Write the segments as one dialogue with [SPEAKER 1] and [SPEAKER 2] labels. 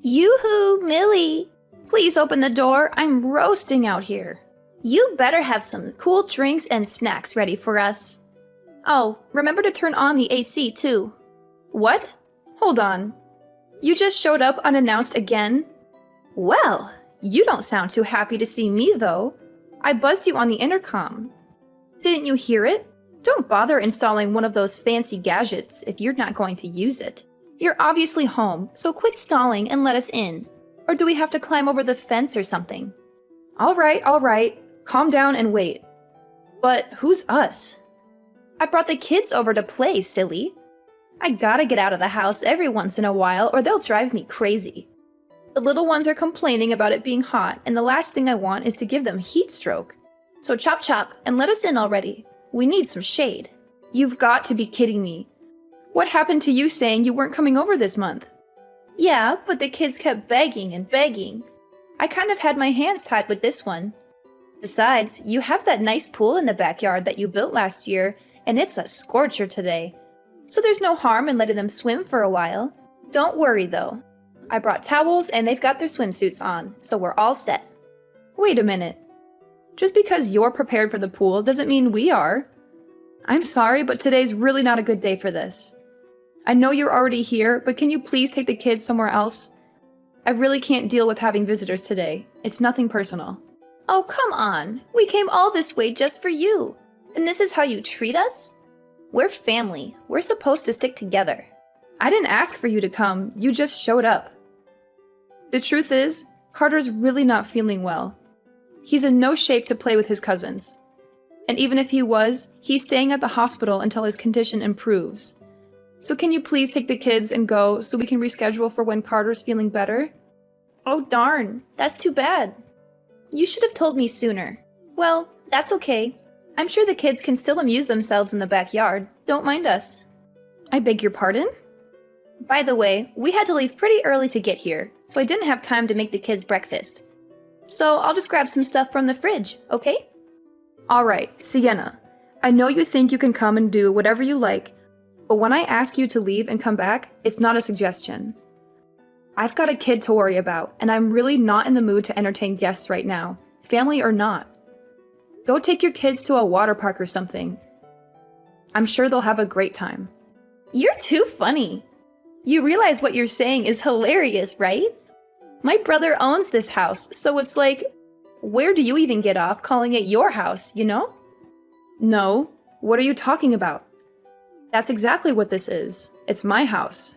[SPEAKER 1] Yoo-hoo, Millie! Please open the door, I'm roasting out here. You better have some cool drinks and snacks ready for us. Oh, remember to turn on the AC too. What? Hold on. You just showed up unannounced again? Well, you don't sound too happy to see me though. I buzzed you on the intercom. Didn't you hear it? Don't bother installing one of those fancy gadgets if you're not going to use it. You're obviously home, so quit stalling and let us in. Or do we have to climb over the fence or something? All right. Calm down and wait. But who's us? I brought the kids over to play, silly. I gotta get out of the house every once in a while or they'll drive me crazy. The little ones are complaining about it being hot, and the last thing I want is to give them heat stroke. So chop chop and let us in already. We need some shade. You've got to be kidding me. What happened to you saying you weren't coming over this month? Yeah, but the kids kept begging and begging. I kind of had my hands tied with this one. Besides, you have that nice pool in the backyard that you built last year, and it's a scorcher today. So there's no harm in letting them swim for a while. Don't worry though. I brought towels and they've got their swimsuits on, so we're all set. Wait a minute. Just because you're prepared for the pool doesn't mean we are. I'm sorry, but today's really not a good day for this. I know you're already here, but can you please take the kids somewhere else? I really can't deal with having visitors today. It's nothing personal. Oh, come on. We came all this way just for you. And this is how you treat us? We're family. We're supposed to stick together. I didn't ask for you to come. You just showed up. The truth is, Carter's really not feeling well. He's in no shape to play with his cousins. And even if he was, he's staying at the hospital until his condition improves. So can you please take the kids and go so we can reschedule for when Carter's feeling better? Oh darn, that's too bad. You should have told me sooner. Well, that's okay. I'm sure the kids can still amuse themselves in the backyard. Don't mind us. I beg your pardon? By the way, we had to leave pretty early to get here, so I didn't have time to make the kids breakfast. So I'll just grab some stuff from the fridge, okay? Alright, Sienna. I know you think you can come and do whatever you like, but when I ask you to leave and come back, it's not a suggestion. I've got a kid to worry about, and I'm really not in the mood to entertain guests right now, family or not. Go take your kids to a water park or something. I'm sure they'll have a great time. You're too funny. You realize what you're saying is hilarious, right? My brother owns this house, so it's like, where do you even get off calling it your house, you know? No, what are you talking about? That's exactly what this is. It's my house.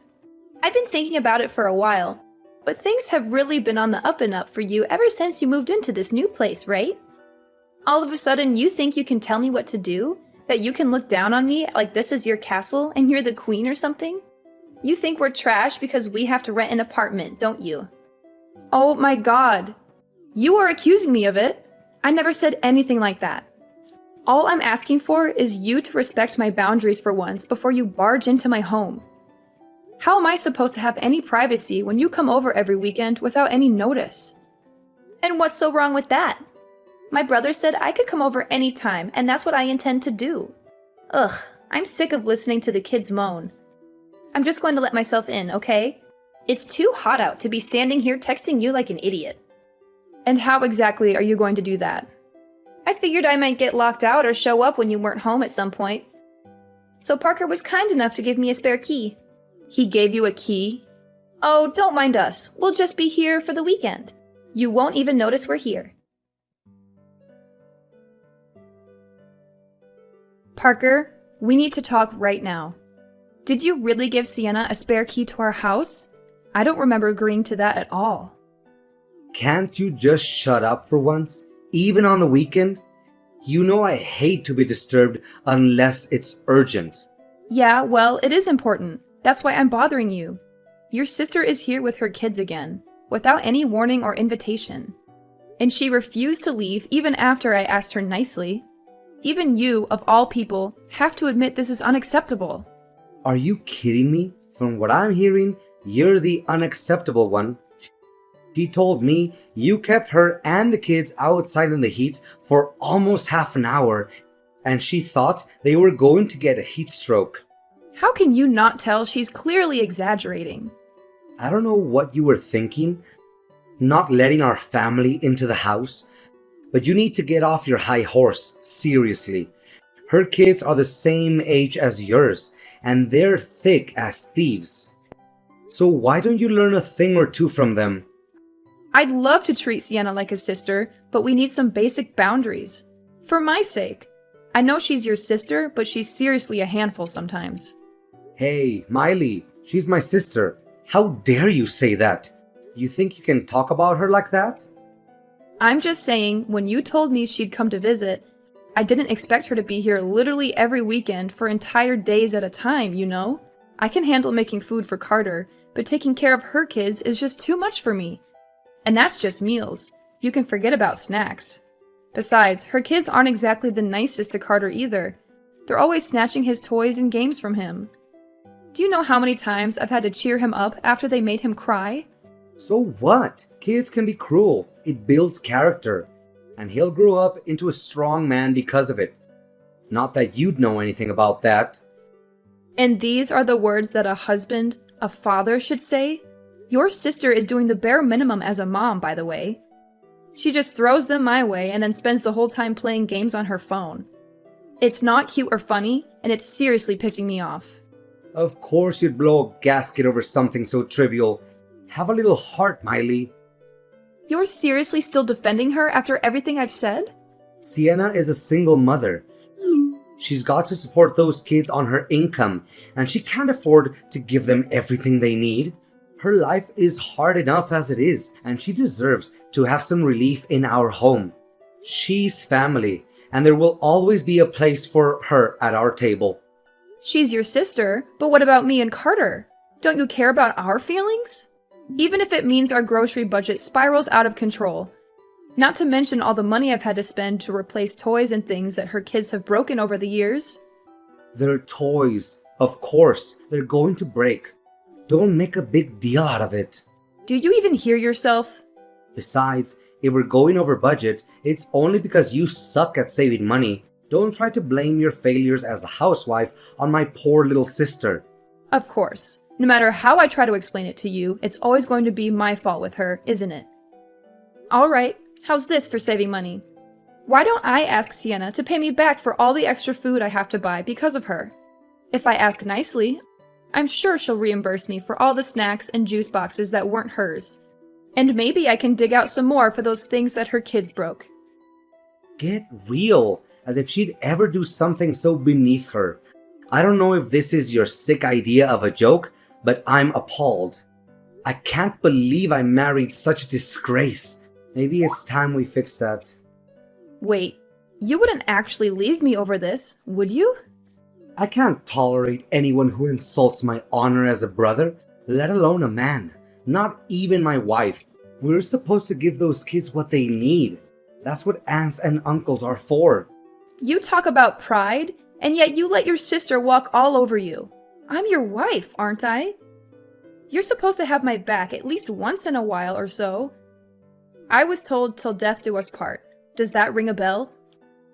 [SPEAKER 1] I've been thinking about it for a while, but things have really been on the up and up for you ever since you moved into this new place, right? All of a sudden, you think you can tell me what to do? That you can look down on me like this is your castle and you're the queen or something? You think we're trash because we have to rent an apartment, don't you? Oh my god. You are accusing me of it. I never said anything like that. All I'm asking for is you to respect my boundaries for once before you barge into my home. How am I supposed to have any privacy when you come over every weekend without any notice? And what's so wrong with that? My brother said I could come over anytime, and that's what I intend to do. Ugh, I'm sick of listening to the kids moan. I'm just going to let myself in, okay? It's too hot out to be standing here texting you like an idiot. And how exactly are you going to do that? I figured I might get locked out or show up when you weren't home at some point. So Parker was kind enough to give me a spare key. He gave you a key? Oh, don't mind us. We'll just be here for the weekend. You won't even notice we're here. Parker, we need to talk right now. Did you really give Sienna a spare key to our house? I don't remember agreeing to that at all.
[SPEAKER 2] Can't you just shut up for once? Even on the weekend? You know I hate to be disturbed unless it's urgent.
[SPEAKER 1] Yeah, well, it is important. That's why I'm bothering you. Your sister is here with her kids again, without any warning or invitation. And she refused to leave even after I asked her nicely. Even you, of all people, have to admit this is unacceptable.
[SPEAKER 2] Are you kidding me? From what I'm hearing, you're the unacceptable one. She told me you kept her and the kids outside in the heat for almost half an hour, and she thought they were going to get a heat stroke.
[SPEAKER 1] How can you not tell she's clearly exaggerating?
[SPEAKER 2] I don't know what you were thinking, not letting our family into the house, but you need to get off your high horse, seriously. Her kids are the same age as yours, and they're thick as thieves. So why don't you learn a thing or two from them?
[SPEAKER 1] I'd love to treat Sienna like a sister, but we need some basic boundaries. For my sake. I know she's your sister, but she's seriously a handful sometimes.
[SPEAKER 2] Hey, Miley, she's my sister. How dare you say that? You think you can talk about her like that?
[SPEAKER 1] I'm just saying, when you told me she'd come to visit, I didn't expect her to be here literally every weekend for entire days at a time, you know? I can handle making food for Carter, but taking care of her kids is just too much for me. And that's just meals. You can forget about snacks. Besides, her kids aren't exactly the nicest to Carter either. They're always snatching his toys and games from him. Do you know how many times I've had to cheer him up after they made him cry?
[SPEAKER 2] So what? Kids can be cruel. It builds character. And he'll grow up into a strong man because of it. Not that you'd know anything about that.
[SPEAKER 1] And these are the words that a husband, a father should say? Your sister is doing the bare minimum as a mom, by the way. She just throws them my way and then spends the whole time playing games on her phone. It's not cute or funny, and it's seriously pissing me off.
[SPEAKER 2] Of course you'd blow a gasket over something so trivial. Have a little heart, Miley.
[SPEAKER 1] You're seriously still defending her after everything I've said?
[SPEAKER 2] Sienna is a single mother. She's got to support those kids on her income, and she can't afford to give them everything they need. Her life is hard enough as it is, and she deserves to have some relief in our home. She's family, and there will always be a place for her at our table.
[SPEAKER 1] She's your sister, but what about me and Carter? Don't you care about our feelings? Even if it means our grocery budget spirals out of control. Not to mention all the money I've had to spend to replace toys and things that her kids have broken over the years.
[SPEAKER 2] They're toys. Of course, they're going to break. Don't make a big deal out of it.
[SPEAKER 1] Do you even hear yourself?
[SPEAKER 2] Besides, if we're going over budget, it's only because you suck at saving money. Don't try to blame your failures as a housewife on my poor little sister.
[SPEAKER 1] Of course. No matter how I try to explain it to you, it's always going to be my fault with her, isn't it? Alright, how's this for saving money? Why don't I ask Sienna to pay me back for all the extra food I have to buy because of her? If I ask nicely, I'm sure she'll reimburse me for all the snacks and juice boxes that weren't hers. And maybe I can dig out some more for those things that her kids broke.
[SPEAKER 2] Get real, as if she'd ever do something so beneath her. I don't know if this is your sick idea of a joke, but I'm appalled. I can't believe I married such a disgrace. Maybe it's time we fix that.
[SPEAKER 1] Wait, you wouldn't actually leave me over this, would you?
[SPEAKER 2] I can't tolerate anyone who insults my honor as a brother, let alone a man. Not even my wife. We're supposed to give those kids what they need. That's what aunts and uncles are for.
[SPEAKER 1] You talk about pride, and yet you let your sister walk all over you. I'm your wife, aren't I? You're supposed to have my back at least once in a while or so. I was told till death do us part. Does that ring a bell?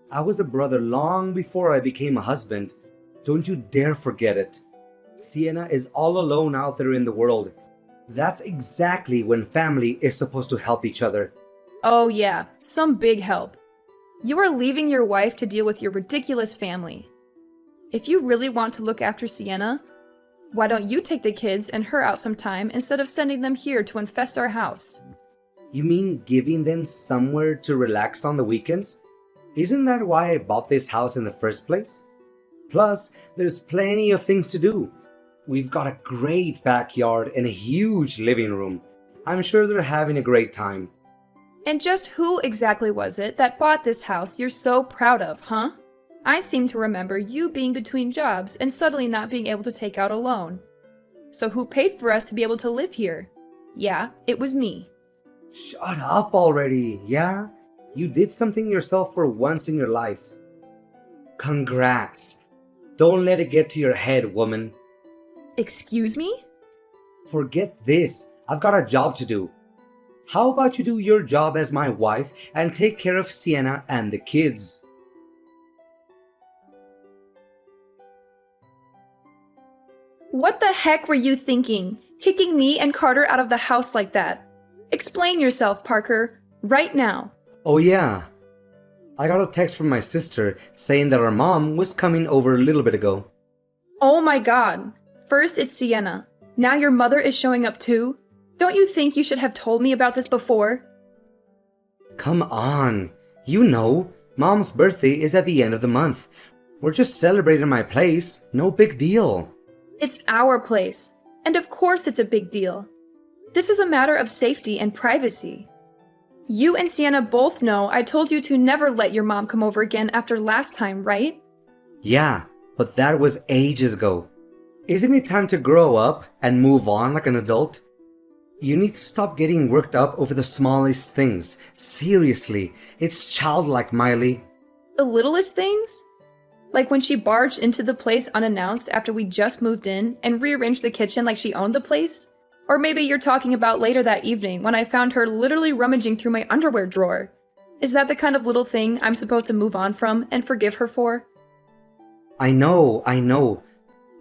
[SPEAKER 2] I was a brother long before I became a husband. Don't you dare forget it. Sienna is all alone out there in the world. That's exactly when family is supposed to help each other.
[SPEAKER 1] Oh yeah, some big help. You are leaving your wife to deal with your ridiculous family. If you really want to look after Sienna, why don't you take the kids and her out sometime instead of sending them here to infest our house?
[SPEAKER 2] You mean giving them somewhere to relax on the weekends? Isn't that why I bought this house in the first place? Plus, there's plenty of things to do. We've got a great backyard and a huge living room. I'm sure they're having a great time.
[SPEAKER 1] And just who exactly was it that bought this house you're so proud of, huh? I seem to remember you being between jobs and suddenly not being able to take out a loan. So who paid for us to be able to live here? Yeah, it was me.
[SPEAKER 2] Shut up already, yeah? You did something yourself for once in your life. Congrats. Don't let it get to your head, woman.
[SPEAKER 1] Excuse me?
[SPEAKER 2] Forget this. I've got a job to do. How about you do your job as my wife and take care of Sienna and the kids?
[SPEAKER 1] What the heck were you thinking? Kicking me and Carter out of the house like that. Explain yourself, Parker, right now.
[SPEAKER 2] Oh yeah. I got a text from my sister saying that our mom was coming over a little bit ago.
[SPEAKER 1] Oh my god. First it's Sienna. Now your mother is showing up too? Don't you think you should have told me about this before?
[SPEAKER 2] Come on. You know, Mom's birthday is at the end of the month. We're just celebrating my place. No big deal.
[SPEAKER 1] It's our place. And of course it's a big deal. This is a matter of safety and privacy. You and Sienna both know I told you to never let your mom come over again after last time, right?
[SPEAKER 2] Yeah, but that was ages ago. Isn't it time to grow up and move on like an adult? You need to stop getting worked up over the smallest things. Seriously, it's childlike, Miley.
[SPEAKER 1] The littlest things? Like when she barged into the place unannounced after we just moved in and rearranged the kitchen like she owned the place? Or maybe you're talking about later that evening when I found her literally rummaging through my underwear drawer. Is that the kind of little thing I'm supposed to move on from and forgive her for?
[SPEAKER 2] I know.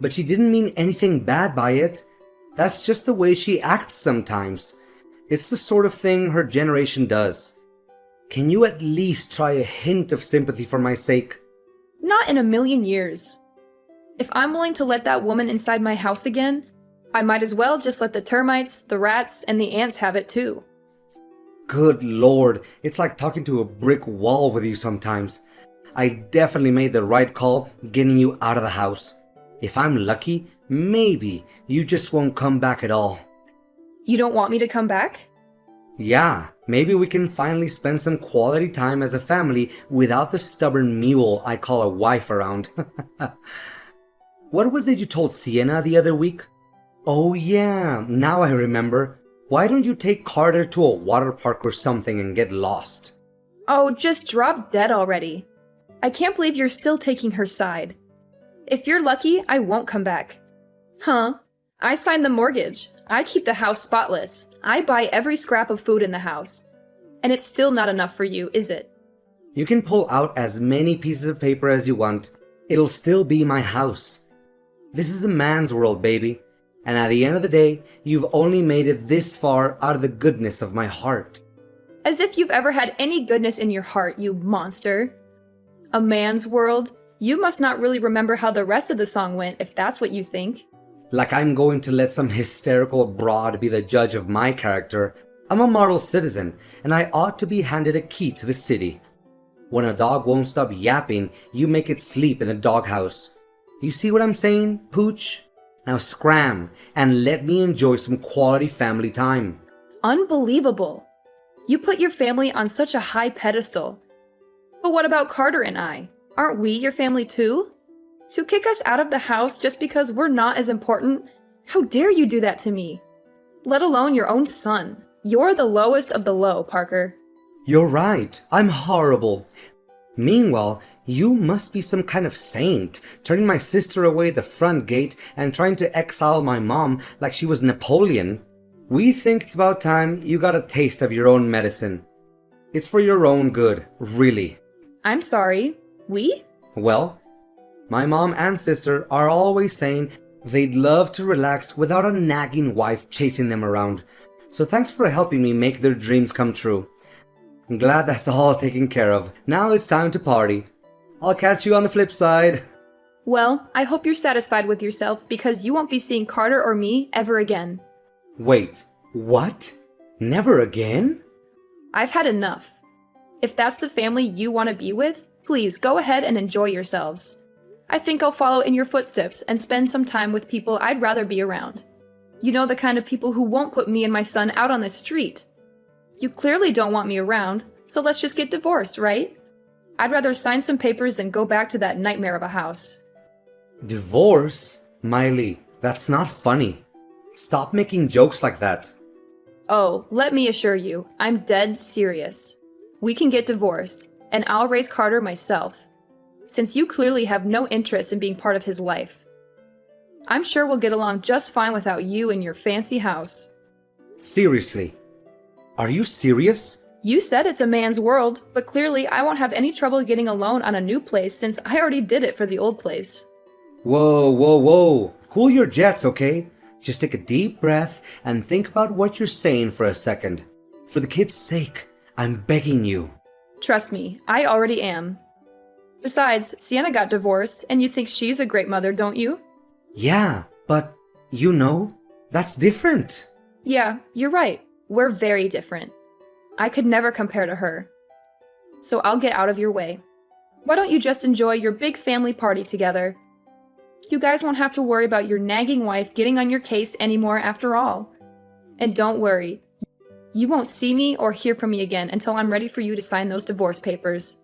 [SPEAKER 2] But she didn't mean anything bad by it. That's just the way she acts sometimes. It's the sort of thing her generation does. Can you at least try a hint of sympathy for my sake?
[SPEAKER 1] Not in a million years. If I'm willing to let that woman inside my house again, I might as well just let the termites, the rats, and the ants have it too.
[SPEAKER 2] Good lord, it's like talking to a brick wall with you sometimes. I definitely made the right call getting you out of the house. If I'm lucky, maybe you just won't come back at all.
[SPEAKER 1] You don't want me to come back?
[SPEAKER 2] Yeah, maybe we can finally spend some quality time as a family without the stubborn mule I call a wife around. What was it you told Sienna the other week? Oh yeah, now I remember. Why don't you take Carter to a water park or something and get lost?
[SPEAKER 1] Oh, just drop dead already. I can't believe you're still taking her side. If you're lucky, I won't come back. Huh? I signed the mortgage. I keep the house spotless. I buy every scrap of food in the house. And it's still not enough for you, is it?
[SPEAKER 2] You can pull out as many pieces of paper as you want. It'll still be my house. This is the man's world, baby. And at the end of the day, you've only made it this far out of the goodness of my heart.
[SPEAKER 1] As if you've ever had any goodness in your heart, you monster. A man's world? You must not really remember how the rest of the song went if that's what you think.
[SPEAKER 2] Like I'm going to let some hysterical broad be the judge of my character. I'm a model citizen, and I ought to be handed a key to the city. When a dog won't stop yapping, you make it sleep in the doghouse. You see what I'm saying, Pooch? Now scram, and let me enjoy some quality family time.
[SPEAKER 1] Unbelievable. You put your family on such a high pedestal. But what about Carter and I? Aren't we your family too? To kick us out of the house just because we're not as important? How dare you do that to me? Let alone your own son. You're the lowest of the low, Parker.
[SPEAKER 2] You're right, I'm horrible. Meanwhile, you must be some kind of saint, turning my sister away at the front gate and trying to exile my mom like she was Napoleon. We think it's about time you got a taste of your own medicine. It's for your own good, really.
[SPEAKER 1] I'm sorry. We?
[SPEAKER 2] Well, my mom and sister are always saying they'd love to relax without a nagging wife chasing them around. So thanks for helping me make their dreams come true. I'm glad that's all taken care of. Now it's time to party. I'll catch you on the flip side.
[SPEAKER 1] Well, I hope you're satisfied with yourself because you won't be seeing Carter or me ever again.
[SPEAKER 2] Wait, what? Never again?
[SPEAKER 1] I've had enough. If that's the family you want to be with, please go ahead and enjoy yourselves. I think I'll follow in your footsteps and spend some time with people I'd rather be around. You know, the kind of people who won't put me and my son out on the street. You clearly don't want me around, so let's just get divorced, right? I'd rather sign some papers than go back to that nightmare of a house.
[SPEAKER 2] Divorce? Miley, that's not funny. Stop making jokes like that.
[SPEAKER 1] Oh, let me assure you, I'm dead serious. We can get divorced, and I'll raise Carter myself, since you clearly have no interest in being part of his life. I'm sure we'll get along just fine without you and your fancy house.
[SPEAKER 2] Seriously? Are you serious?
[SPEAKER 1] You said it's a man's world, but clearly I won't have any trouble getting a loan on a new place since I already did it for the old place.
[SPEAKER 2] Whoa. Cool your jets, okay? Just take a deep breath and think about what you're saying for a second. For the kid's sake, I'm begging you.
[SPEAKER 1] Trust me, I already am. Besides, Sienna got divorced, and you think she's a great mother, don't you?
[SPEAKER 2] Yeah, but that's different.
[SPEAKER 1] Yeah, you're right. We're very different. I could never compare to her. So I'll get out of your way. Why don't you just enjoy your big family party together? You guys won't have to worry about your nagging wife getting on your case anymore after all. And don't worry, you won't see me or hear from me again until I'm ready for you to sign those divorce papers.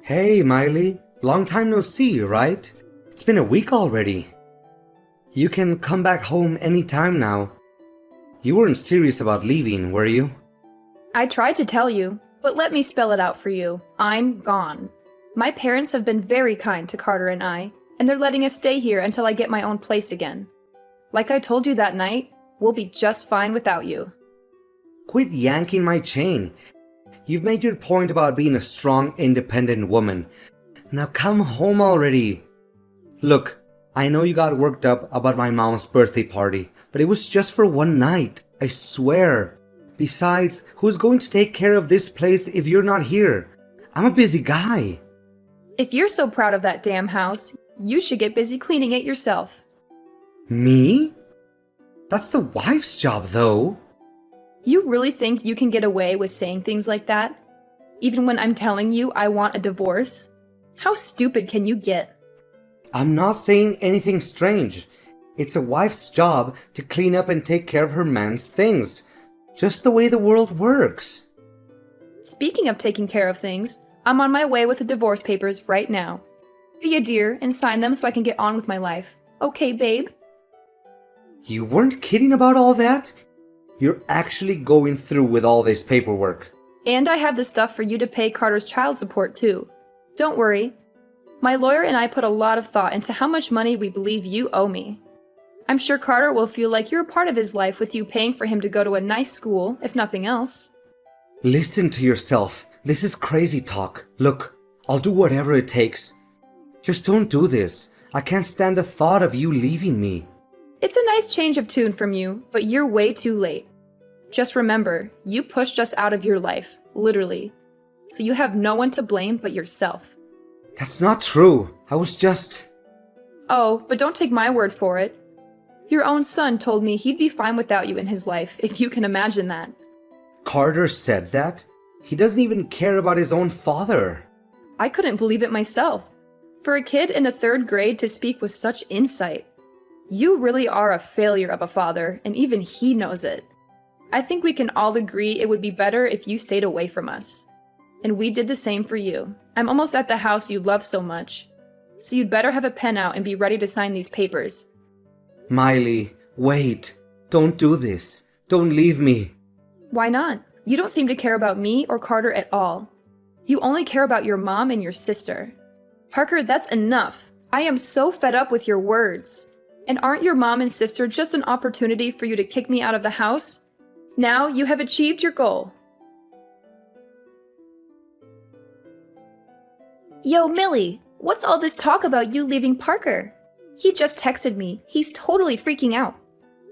[SPEAKER 2] Hey, Miley. Long time no see, right? It's been a week already. You can come back home anytime now. You weren't serious about leaving, were you?
[SPEAKER 1] I tried to tell you, but let me spell it out for you. I'm gone. My parents have been very kind to Carter and I, and they're letting us stay here until I get my own place again. Like I told you that night, we'll be just fine without you.
[SPEAKER 2] Quit yanking my chain. You've made your point about being a strong, independent woman. Now come home already. Look, I know you got worked up about my mom's birthday party, but it was just for one night, I swear. Besides, who's going to take care of this place if you're not here? I'm a busy guy.
[SPEAKER 1] If you're so proud of that damn house, you should get busy cleaning it yourself.
[SPEAKER 2] Me? That's the wife's job, though.
[SPEAKER 1] You really think you can get away with saying things like that? Even when I'm telling you I want a divorce? How stupid can you get?
[SPEAKER 2] I'm not saying anything strange. It's a wife's job to clean up and take care of her man's things. Just the way the world works.
[SPEAKER 1] Speaking of taking care of things, I'm on my way with the divorce papers right now. Be a dear and sign them so I can get on with my life. Okay, babe?
[SPEAKER 2] You weren't kidding about all that? You're actually going through with all this paperwork.
[SPEAKER 1] And I have the stuff for you to pay Carter's child support too. Don't worry. My lawyer and I put a lot of thought into how much money we believe you owe me. I'm sure Carter will feel like you're a part of his life with you paying for him to go to a nice school, if nothing else.
[SPEAKER 2] Listen to yourself. This is crazy talk. Look, I'll do whatever it takes. Just don't do this. I can't stand the thought of you leaving me.
[SPEAKER 1] It's a nice change of tune from you, but you're way too late. Just remember, you pushed us out of your life, literally. So you have no one to blame but yourself.
[SPEAKER 2] That's not true. I was just...
[SPEAKER 1] Oh, but don't take my word for it. Your own son told me he'd be fine without you in his life, if you can imagine that.
[SPEAKER 2] Carter said that? He doesn't even care about his own father.
[SPEAKER 1] I couldn't believe it myself. For a kid in the 3rd grade to speak with such insight. You really are a failure of a father, and even he knows it. I think we can all agree it would be better if you stayed away from us. And we did the same for you. I'm almost at the house you love so much. So you'd better have a pen out and be ready to sign these papers.
[SPEAKER 2] Miley, wait. Don't do this. Don't leave me.
[SPEAKER 1] Why not? You don't seem to care about me or Carter at all. You only care about your mom and your sister. Parker, that's enough. I am so fed up with your words. And aren't your mom and sister just an opportunity for you to kick me out of the house? Now you have achieved your goal. Yo, Millie, what's all this talk about you leaving Parker? He just texted me. He's totally freaking out.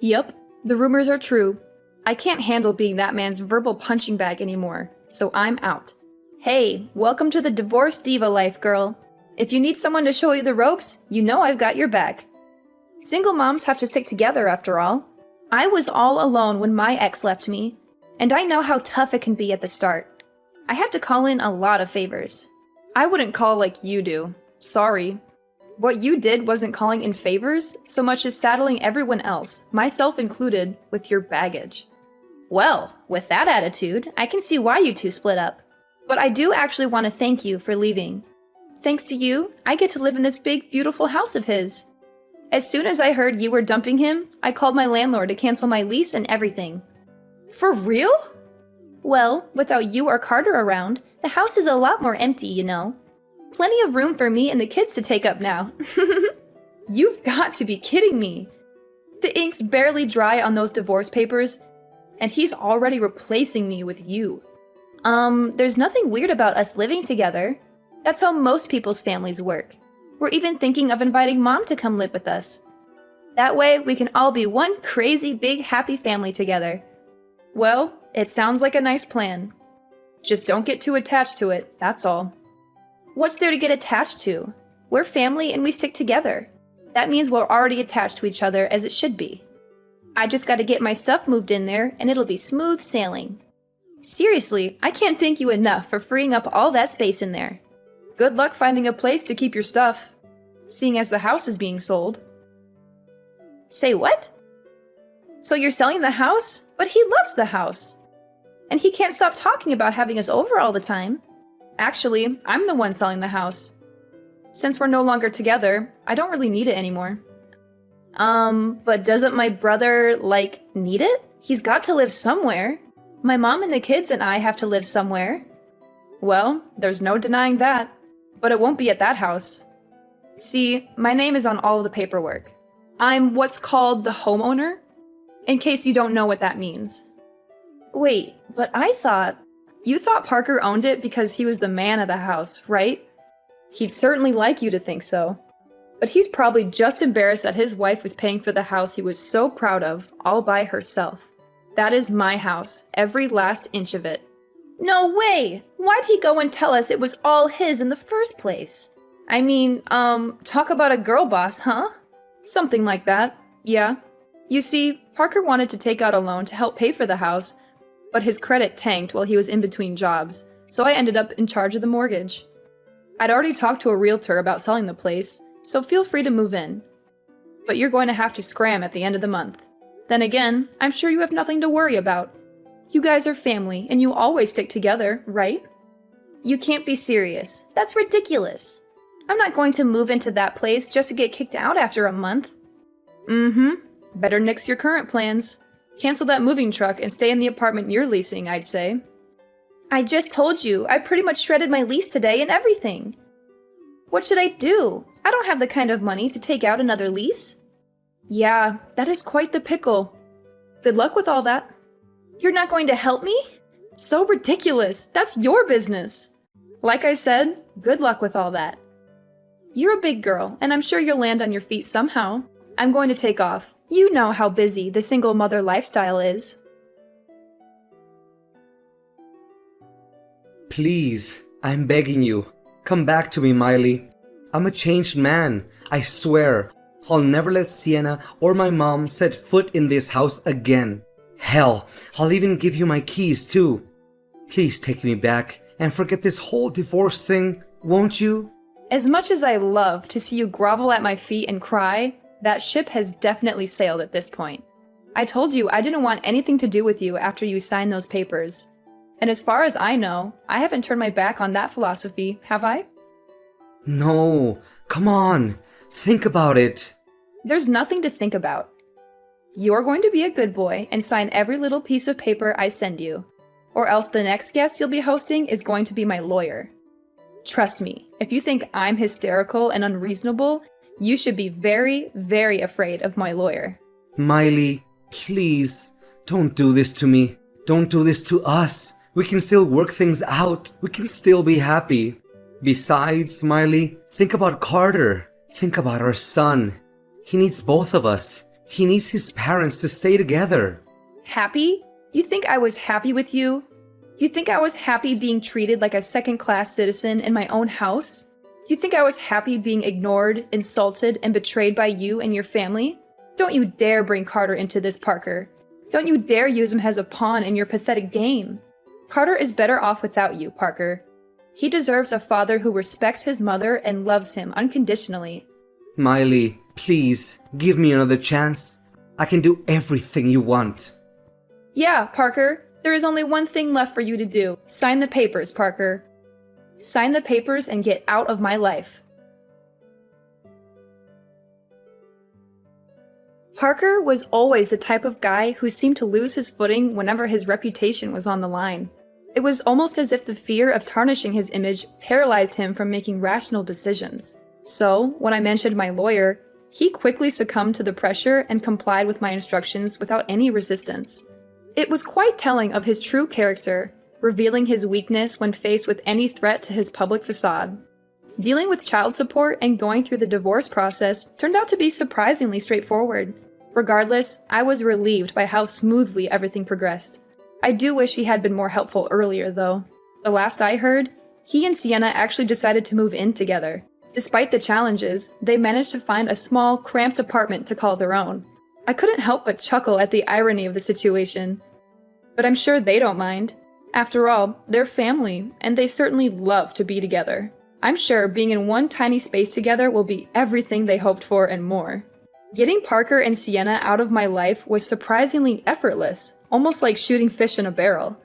[SPEAKER 1] Yup, the rumors are true. I can't handle being that man's verbal punching bag anymore, so I'm out. Hey, welcome to the divorce diva life, girl. If you need someone to show you the ropes, you know I've got your back. Single moms have to stick together after all. I was all alone when my ex left me, and I know how tough it can be at the start. I had to call in a lot of favors. I wouldn't call like you do. Sorry. What you did wasn't calling in favors so much as saddling everyone else, myself included, with your baggage. Well, with that attitude, I can see why you two split up. But I do actually want to thank you for leaving. Thanks to you, I get to live in this big, beautiful house of his. As soon as I heard you were dumping him, I called my landlord to cancel my lease and everything. For real? Well, without you or Carter around, the house is a lot more empty, you know. Plenty of room for me and the kids to take up now. You've got to be kidding me. The ink's barely dry on those divorce papers, and he's already replacing me with you. There's nothing weird about us living together. That's how most people's families work. We're even thinking of inviting Mom to come live with us. That way, we can all be one crazy, big, happy family together. Well, it sounds like a nice plan. Just don't get too attached to it, that's all. What's there to get attached to? We're family and we stick together. That means we're already attached to each other as it should be. I just gotta get my stuff moved in there and it'll be smooth sailing. Seriously, I can't thank you enough for freeing up all that space in there. Good luck finding a place to keep your stuff, seeing as the house is being sold. Say what? So you're selling the house? But he loves the house. And he can't stop talking about having us over all the time. Actually, I'm the one selling the house. Since we're no longer together, I don't really need it anymore. But doesn't my brother, need it? He's got to live somewhere. My mom and the kids and I have to live somewhere. Well, there's no denying that. But it won't be at that house. See, my name is on all of the paperwork. I'm what's called the homeowner, in case you don't know what that means. Wait, but you thought Parker owned it because he was the man of the house, right? He'd certainly like you to think so. But he's probably just embarrassed that his wife was paying for the house he was so proud of, all by herself. That is my house, every last inch of it. No way! Why'd he go and tell us it was all his in the first place? I mean, talk about a girl boss, huh? Something like that, yeah. You see, Parker wanted to take out a loan to help pay for the house, but his credit tanked while he was in between jobs, so I ended up in charge of the mortgage. I'd already talked to a realtor about selling the place, so feel free to move in. But you're going to have to scram at the end of the month. Then again, I'm sure you have nothing to worry about. You guys are family, and you always stick together, right? You can't be serious. That's ridiculous. I'm not going to move into that place just to get kicked out after a month. Better nix your current plans. Cancel that moving truck and stay in the apartment you're leasing, I'd say. I just told you, I pretty much shredded my lease today and everything. What should I do? I don't have the kind of money to take out another lease. Yeah, that is quite the pickle. Good luck with all that. You're not going to help me? So ridiculous. That's your business. Like I said, good luck with all that. You're a big girl, and I'm sure you'll land on your feet somehow. I'm going to take off. You know how busy the single mother lifestyle is.
[SPEAKER 2] Please, I'm begging you. Come back to me, Miley. I'm a changed man. I swear. I'll never let Sienna or my mom set foot in this house again. Hell, I'll even give you my keys too. Please take me back and forget this whole divorce thing, won't you?
[SPEAKER 1] As much as I love to see you grovel at my feet and cry, that ship has definitely sailed at this point. I told you I didn't want anything to do with you after you signed those papers. And as far as I know, I haven't turned my back on that philosophy, have I?
[SPEAKER 2] No, come on. Think about it.
[SPEAKER 1] There's nothing to think about. You're going to be a good boy and sign every little piece of paper I send you. Or else the next guest you'll be hosting is going to be my lawyer. Trust me, if you think I'm hysterical and unreasonable, you should be very, very afraid of my lawyer.
[SPEAKER 2] Miley, please, don't do this to me. Don't do this to us. We can still work things out. We can still be happy. Besides, Miley, think about Carter. Think about our son. He needs both of us. He needs his parents to stay together.
[SPEAKER 1] Happy? You think I was happy with you? You think I was happy being treated like a second-class citizen in my own house? You think I was happy being ignored, insulted, and betrayed by you and your family? Don't you dare bring Carter into this, Parker. Don't you dare use him as a pawn in your pathetic game. Carter is better off without you, Parker. He deserves a father who respects his mother and loves him unconditionally.
[SPEAKER 2] Miley, please, give me another chance. I can do everything you want.
[SPEAKER 1] Yeah, Parker. There is only one thing left for you to do. Sign the papers, Parker. Sign the papers and get out of my life. Parker was always the type of guy who seemed to lose his footing whenever his reputation was on the line. It was almost as if the fear of tarnishing his image paralyzed him from making rational decisions. So, when I mentioned my lawyer, he quickly succumbed to the pressure and complied with my instructions without any resistance. It was quite telling of his true character, revealing his weakness when faced with any threat to his public facade. Dealing with child support and going through the divorce process turned out to be surprisingly straightforward. Regardless, I was relieved by how smoothly everything progressed. I do wish he had been more helpful earlier, though. The last I heard, he and Sienna actually decided to move in together. Despite the challenges, they managed to find a small, cramped apartment to call their own. I couldn't help but chuckle at the irony of the situation. But I'm sure they don't mind. After all, they're family, and they certainly love to be together. I'm sure being in one tiny space together will be everything they hoped for and more. Getting Parker and Sienna out of my life was surprisingly effortless, almost like shooting fish in a barrel.